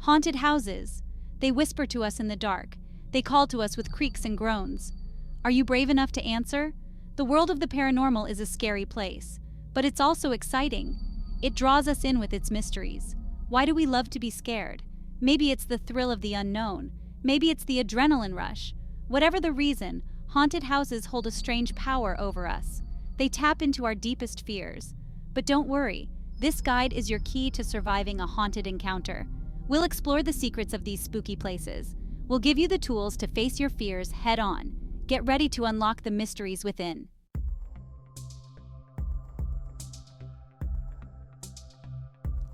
Haunted houses. They whisper to us in the dark. They call to us with creaks and groans. Are you brave enough to answer? The world of the paranormal is a scary place, but it's also exciting. It draws us in with its mysteries. Why do we love to be scared? Maybe it's the thrill of the unknown. Maybe it's the adrenaline rush. Whatever the reason, haunted houses hold a strange power over us. They tap into our deepest fears. But don't worry, this guide is your key to surviving a haunted encounter. We'll explore the secrets of these spooky places. We'll give you the tools to face your fears head on. Get ready to unlock the mysteries within.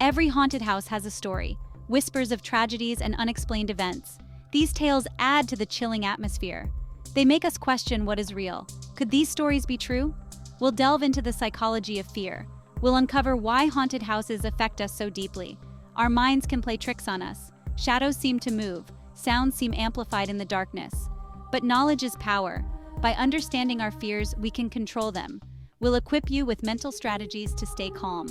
Every haunted house has a story, whispers of tragedies and unexplained events. These tales add to the chilling atmosphere. They make us question what is real. Could these stories be true? We'll delve into the psychology of fear. We'll uncover why haunted houses affect us so deeply. Our minds can play tricks on us. Shadows seem to move. Sounds seem amplified in the darkness. But knowledge is power. By understanding our fears, we can control them. We'll equip you with mental strategies to stay calm.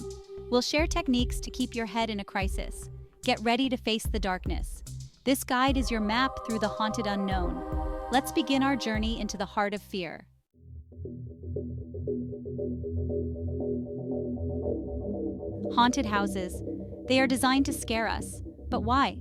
We'll share techniques to keep your head in a crisis. Get ready to face the darkness. This guide is your map through the haunted unknown. Let's begin our journey into the heart of fear. Haunted houses. They are designed to scare us. But why?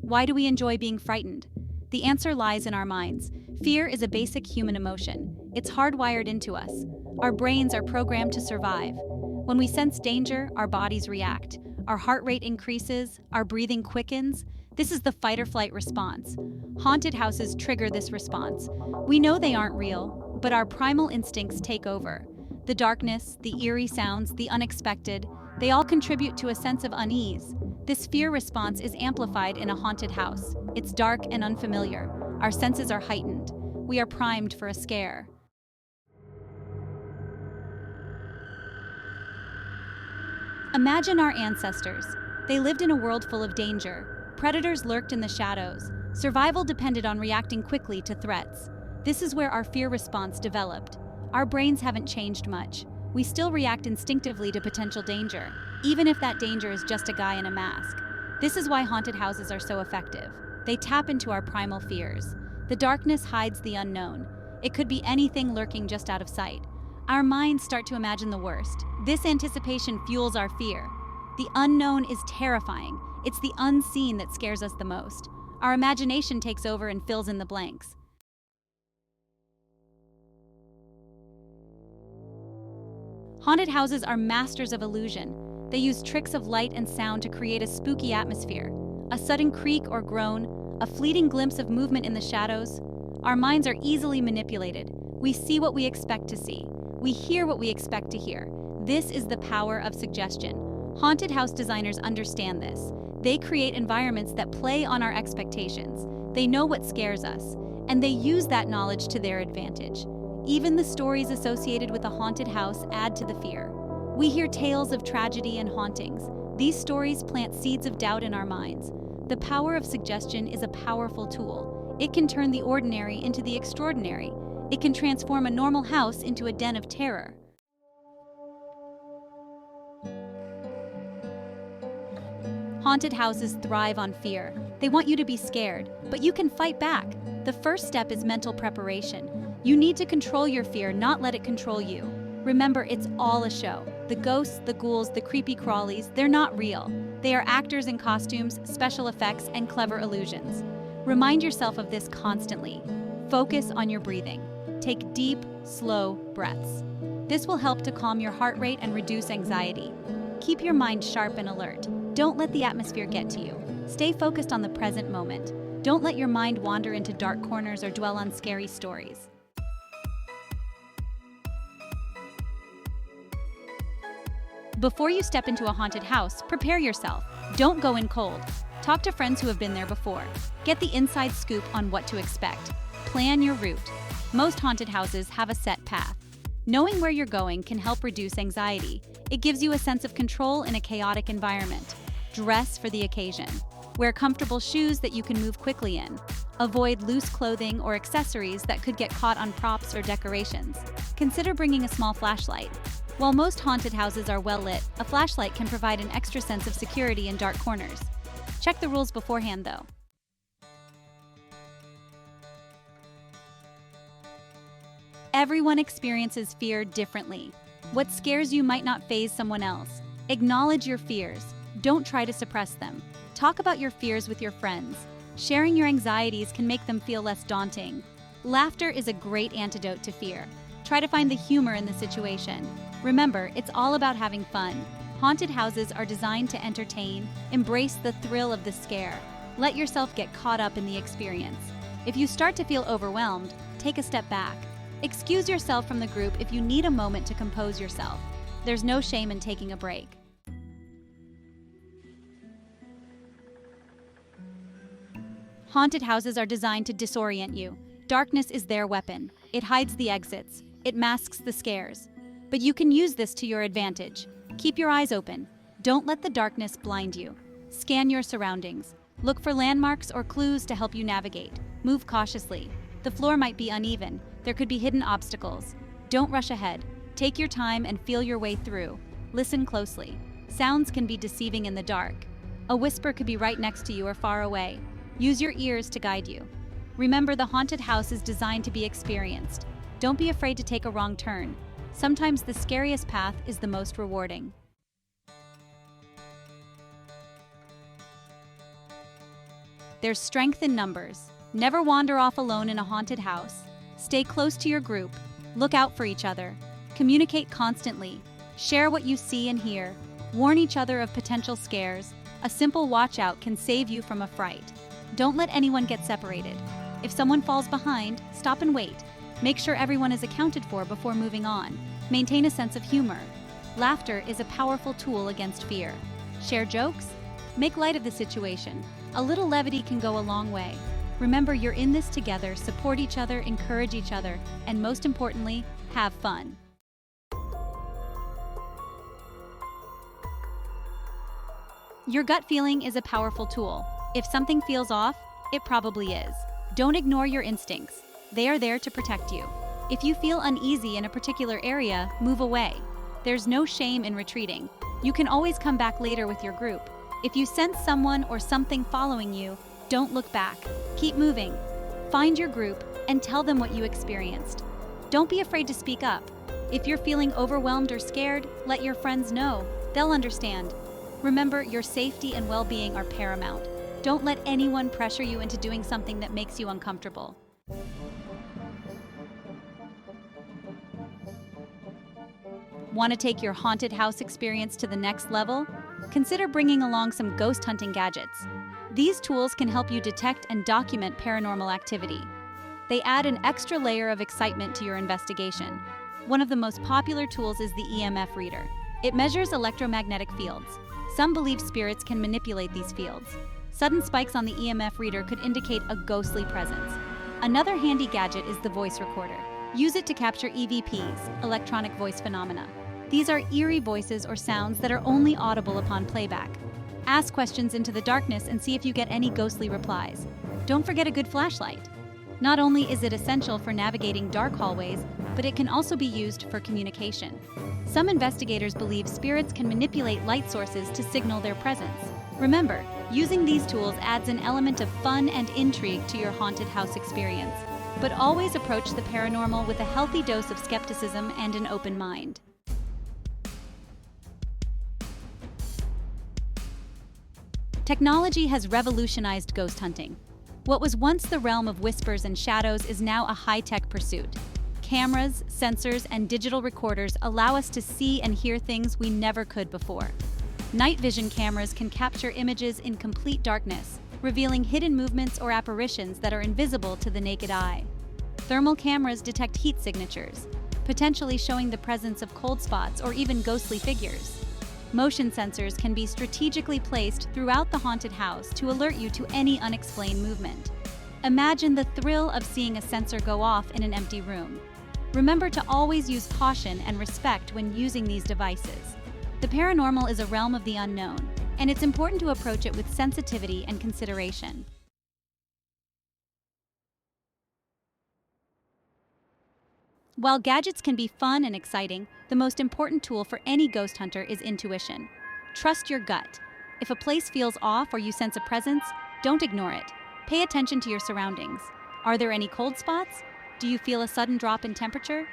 Why do we enjoy being frightened? The answer lies in our minds. Fear is a basic human emotion. It's hardwired into us. Our brains are programmed to survive. When we sense danger, our bodies react. Our heart rate increases, our breathing quickens. This is the fight-or-flight response. Haunted houses trigger this response. We know they aren't real, but our primal instincts take over. The darkness, the eerie sounds, the unexpected, they all contribute to a sense of unease. This fear response is amplified in a haunted house. It's dark and unfamiliar. Our senses are heightened. We are primed for a scare. Imagine our ancestors. They lived in a world full of danger. Predators lurked in the shadows. Survival depended on reacting quickly to threats. This is where our fear response developed. Our brains haven't changed much. We still react instinctively to potential danger, even if that danger is just a guy in a mask. This is why haunted houses are so effective. They tap into our primal fears. The darkness hides the unknown. It could be anything lurking just out of sight. Our minds start to imagine the worst. This anticipation fuels our fear. The unknown is terrifying. It's the unseen that scares us the most. Our imagination takes over and fills in the blanks. Haunted houses are masters of illusion. They use tricks of light and sound to create a spooky atmosphere. A sudden creak or groan, a fleeting glimpse of movement in the shadows. Our minds are easily manipulated. We see what we expect to see. We hear what we expect to hear. This is the power of suggestion. Haunted house designers understand this. They create environments that play on our expectations. They know what scares us, and they use that knowledge to their advantage. Even the stories associated with a haunted house add to the fear. We hear tales of tragedy and hauntings. These stories plant seeds of doubt in our minds. The power of suggestion is a powerful tool. It can turn the ordinary into the extraordinary. It can transform a normal house into a den of terror. Haunted houses thrive on fear. They want you to be scared, but you can fight back. The first step is mental preparation. You need to control your fear, not let it control you. Remember, it's all a show. The ghosts, the ghouls, the creepy crawlies, they're not real. They are actors in costumes, special effects, and clever illusions. Remind yourself of this constantly. Focus on your breathing. Take deep, slow breaths. This will help to calm your heart rate and reduce anxiety. Keep your mind sharp and alert. Don't let the atmosphere get to you. Stay focused on the present moment. Don't let your mind wander into dark corners or dwell on scary stories. Before you step into a haunted house, prepare yourself. Don't go in cold. Talk to friends who have been there before. Get the inside scoop on what to expect. Plan your route. Most haunted houses have a set path. Knowing where you're going can help reduce anxiety. It gives you a sense of control in a chaotic environment. Dress for the occasion. Wear comfortable shoes that you can move quickly in. Avoid loose clothing or accessories that could get caught on props or decorations. Consider bringing a small flashlight. While most haunted houses are well lit, a flashlight can provide an extra sense of security in dark corners. Check the rules beforehand, though. Everyone experiences fear differently. What scares you might not faze someone else. Acknowledge your fears. Don't try to suppress them. Talk about your fears with your friends. Sharing your anxieties can make them feel less daunting. Laughter is a great antidote to fear. Try to find the humor in the situation. Remember, it's all about having fun. Haunted houses are designed to entertain. Embrace the thrill of the scare. Let yourself get caught up in the experience. If you start to feel overwhelmed, take a step back. Excuse yourself from the group if you need a moment to compose yourself. There's no shame in taking a break. Haunted houses are designed to disorient you. Darkness is their weapon. It hides the exits. It masks the scares. But you can use this to your advantage. Keep your eyes open. Don't let the darkness blind you. Scan your surroundings. Look for landmarks or clues to help you navigate. Move cautiously. The floor might be uneven. There could be hidden obstacles. Don't rush ahead. Take your time and feel your way through. Listen closely. Sounds can be deceiving in the dark. A whisper could be right next to you or far away. Use your ears to guide you. Remember, the haunted house is designed to be experienced. Don't be afraid to take a wrong turn. Sometimes the scariest path is the most rewarding. There's strength in numbers. Never wander off alone in a haunted house. Stay close to your group. Look out for each other. Communicate constantly. Share what you see and hear. Warn each other of potential scares. A simple watch out can save you from a fright. Don't let anyone get separated. If someone falls behind, stop and wait. Make sure everyone is accounted for before moving on. Maintain a sense of humor. Laughter is a powerful tool against fear. Share jokes? Make light of the situation. A little levity can go a long way. Remember, you're in this together. Support each other, encourage each other, and most importantly, have fun. Your gut feeling is a powerful tool. If something feels off, it probably is. Don't ignore your instincts. They are there to protect you. If you feel uneasy in a particular area, move away. There's no shame in retreating. You can always come back later with your group. If you sense someone or something following you, don't look back. Keep moving. Find your group and tell them what you experienced. Don't be afraid to speak up. If you're feeling overwhelmed or scared, let your friends know. They'll understand. Remember, your safety and well-being are paramount. Don't let anyone pressure you into doing something that makes you uncomfortable. Want to take your haunted house experience to the next level? Consider bringing along some ghost hunting gadgets. These tools can help you detect and document paranormal activity. They add an extra layer of excitement to your investigation. One of the most popular tools is the EMF reader. It measures electromagnetic fields. Some believe spirits can manipulate these fields. Sudden spikes on the EMF reader could indicate a ghostly presence. Another handy gadget is the voice recorder. Use it to capture EVPs, electronic voice phenomena. These are eerie voices or sounds that are only audible upon playback. Ask questions into the darkness and see if you get any ghostly replies. Don't forget a good flashlight. Not only is it essential for navigating dark hallways, but it can also be used for communication. Some investigators believe spirits can manipulate light sources to signal their presence. Remember, using these tools adds an element of fun and intrigue to your haunted house experience. But always approach the paranormal with a healthy dose of skepticism and an open mind. Technology has revolutionized ghost hunting. What was once the realm of whispers and shadows is now a high-tech pursuit. Cameras, sensors, and digital recorders allow us to see and hear things we never could before. Night vision cameras can capture images in complete darkness, revealing hidden movements or apparitions that are invisible to the naked eye. Thermal cameras detect heat signatures, potentially showing the presence of cold spots or even ghostly figures. Motion sensors can be strategically placed throughout the haunted house to alert you to any unexplained movement. Imagine the thrill of seeing a sensor go off in an empty room. Remember to always use caution and respect when using these devices. The paranormal is a realm of the unknown, and it's important to approach it with sensitivity and consideration. While gadgets can be fun and exciting, the most important tool for any ghost hunter is intuition. Trust your gut. If a place feels off or you sense a presence, don't ignore it. Pay attention to your surroundings. Are there any cold spots? Do you feel a sudden drop in temperature?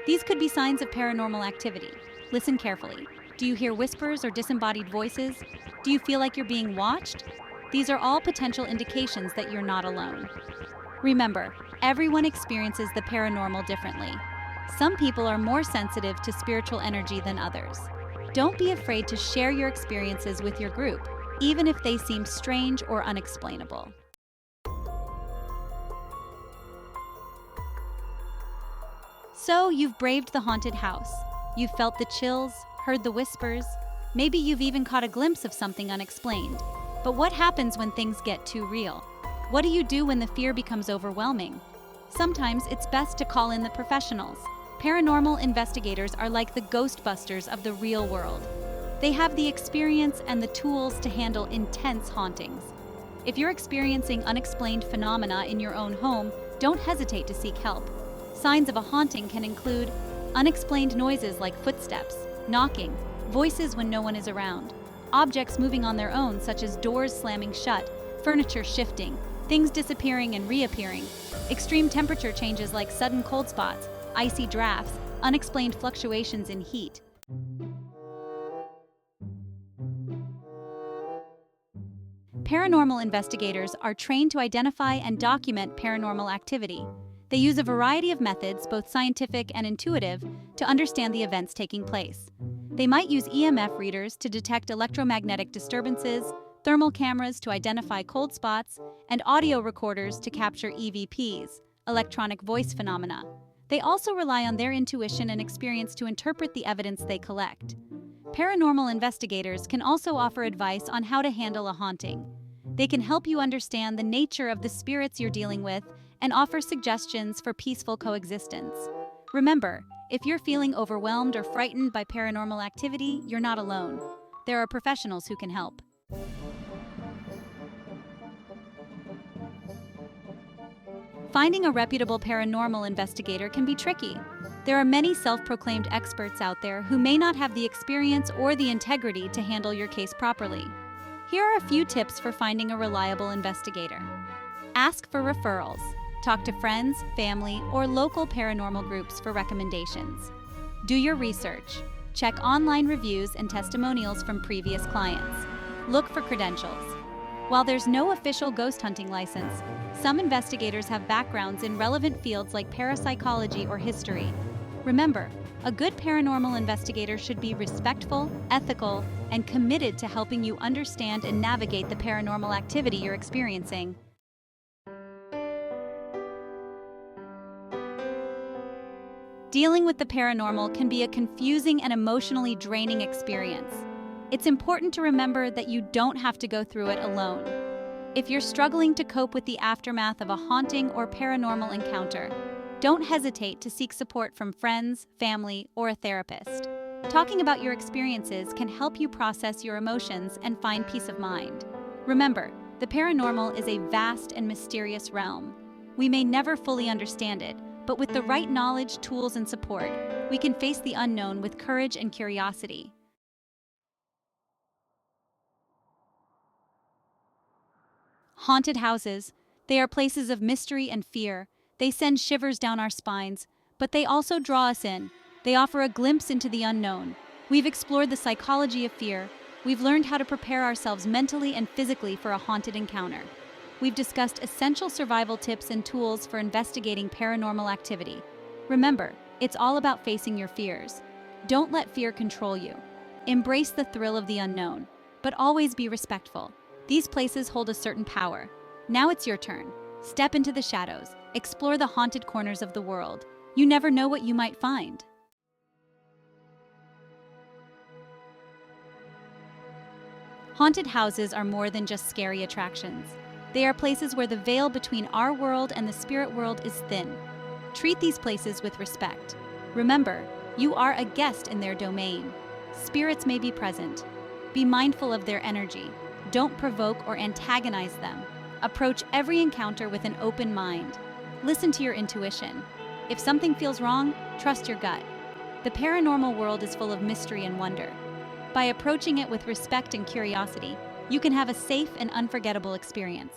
These could be signs of paranormal activity. Listen carefully. Do you hear whispers or disembodied voices? Do you feel like you're being watched? These are all potential indications that you're not alone. Remember, everyone experiences the paranormal differently. Some people are more sensitive to spiritual energy than others. Don't be afraid to share your experiences with your group, even if they seem strange or unexplainable. So, you've braved the haunted house. You've felt the chills, heard the whispers. Maybe you've even caught a glimpse of something unexplained. But what happens when things get too real? What do you do when the fear becomes overwhelming? Sometimes it's best to call in the professionals. Paranormal investigators are like the ghostbusters of the real world. They have the experience and the tools to handle intense hauntings. If you're experiencing unexplained phenomena in your own home, don't hesitate to seek help. Signs of a haunting can include unexplained noises like footsteps, knocking, voices when no one is around, objects moving on their own such as doors slamming shut, furniture shifting, things disappearing and reappearing, extreme temperature changes like sudden cold spots, icy drafts, unexplained fluctuations in heat. Paranormal investigators are trained to identify and document paranormal activity. They use a variety of methods, both scientific and intuitive, to understand the events taking place. They might use EMF readers to detect electromagnetic disturbances, thermal cameras to identify cold spots, and audio recorders to capture EVPs, electronic voice phenomena. They also rely on their intuition and experience to interpret the evidence they collect. Paranormal investigators can also offer advice on how to handle a haunting. They can help you understand the nature of the spirits you're dealing with and offer suggestions for peaceful coexistence. Remember, if you're feeling overwhelmed or frightened by paranormal activity, you're not alone. There are professionals who can help. Finding a reputable paranormal investigator can be tricky. There are many self-proclaimed experts out there who may not have the experience or the integrity to handle your case properly. Here are a few tips for finding a reliable investigator. Ask for referrals. Talk to friends, family, or local paranormal groups for recommendations. Do your research. Check online reviews and testimonials from previous clients. Look for credentials. While there's no official ghost hunting license, some investigators have backgrounds in relevant fields like parapsychology or history. Remember, a good paranormal investigator should be respectful, ethical, and committed to helping you understand and navigate the paranormal activity you're experiencing. Dealing with the paranormal can be a confusing and emotionally draining experience. It's important to remember that you don't have to go through it alone. If you're struggling to cope with the aftermath of a haunting or paranormal encounter, don't hesitate to seek support from friends, family, or a therapist. Talking about your experiences can help you process your emotions and find peace of mind. Remember, the paranormal is a vast and mysterious realm. We may never fully understand it, but with the right knowledge, tools, and support, we can face the unknown with courage and curiosity. Haunted houses. They are places of mystery and fear. They send shivers down our spines, but they also draw us in. They offer a glimpse into the unknown. We've explored the psychology of fear. We've learned how to prepare ourselves mentally and physically for a haunted encounter. We've discussed essential survival tips and tools for investigating paranormal activity. Remember, it's all about facing your fears. Don't let fear control you. Embrace the thrill of the unknown, but always be respectful. These places hold a certain power. Now it's your turn. Step into the shadows. Explore the haunted corners of the world. You never know what you might find. Haunted houses are more than just scary attractions. They are places where the veil between our world and the spirit world is thin. Treat these places with respect. Remember, you are a guest in their domain. Spirits may be present. Be mindful of their energy. Don't provoke or antagonize them. Approach every encounter with an open mind. Listen to your intuition. If something feels wrong, trust your gut. The paranormal world is full of mystery and wonder. By approaching it with respect and curiosity, you can have a safe and unforgettable experience.